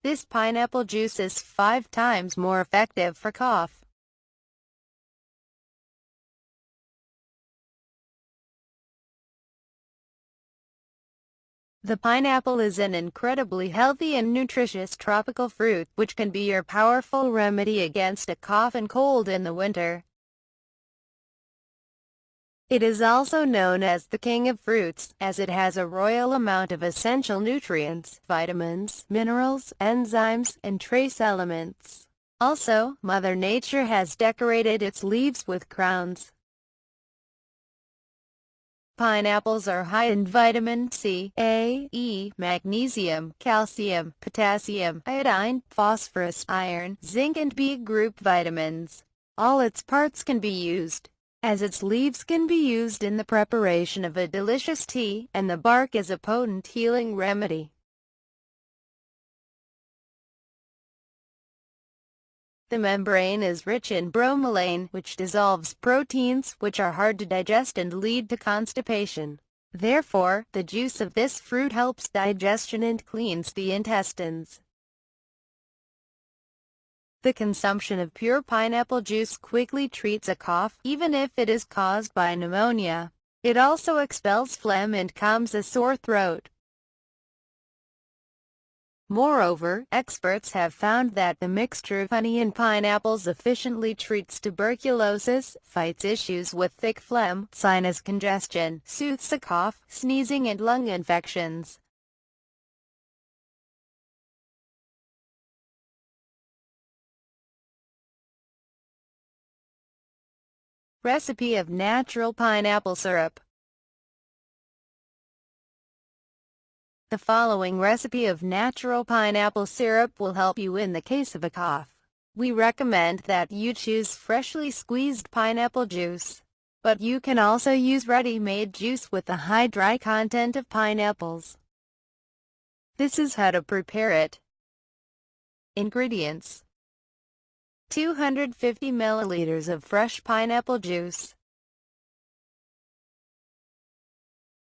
This pineapple juice is 5 times more effective for cough. The pineapple is an incredibly healthy and nutritious tropical fruit, which can be your powerful remedy against a cough and cold in the winter. It is also known as the king of fruits, as it has a royal amount of essential nutrients, vitamins, minerals, enzymes, and trace elements. Also, Mother Nature has decorated its leaves with crowns. Pineapples are high in vitamin C, A, E, magnesium, calcium, potassium, iodine, phosphorus, iron, zinc and B group vitamins. All its parts can be used, as its leaves can be used in the preparation of a delicious tea, and the bark is a potent healing remedy. The membrane is rich in bromelain, which dissolves proteins, which are hard to digest and lead to constipation. Therefore, the juice of this fruit helps digestion and cleans the intestines. The consumption of pure pineapple juice quickly treats a cough, even if it is caused by pneumonia. It also expels phlegm and calms a sore throat. Moreover, experts have found that the mixture of honey and pineapples efficiently treats tuberculosis, fights issues with thick phlegm, sinus congestion, soothes a cough, sneezing and lung infections. Recipe of natural pineapple syrup. The following recipe of natural pineapple syrup will help you in the case of a cough. We recommend that you choose freshly squeezed pineapple juice, but you can also use ready-made juice with a high dry content of pineapples. This is how to prepare it. Ingredients: 250 milliliters of fresh pineapple juice,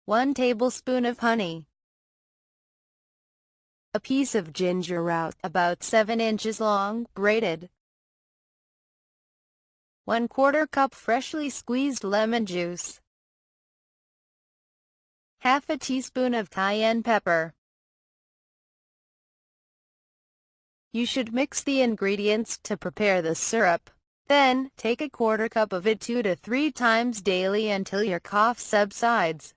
1 tablespoon of honey, a piece of ginger root about 7 inches long, grated, 1/4 cup freshly squeezed lemon juice, half a teaspoon of cayenne pepper. You should mix the ingredients to prepare the syrup. Then, take a 1/4 cup of it 2 to 3 times daily until your cough subsides.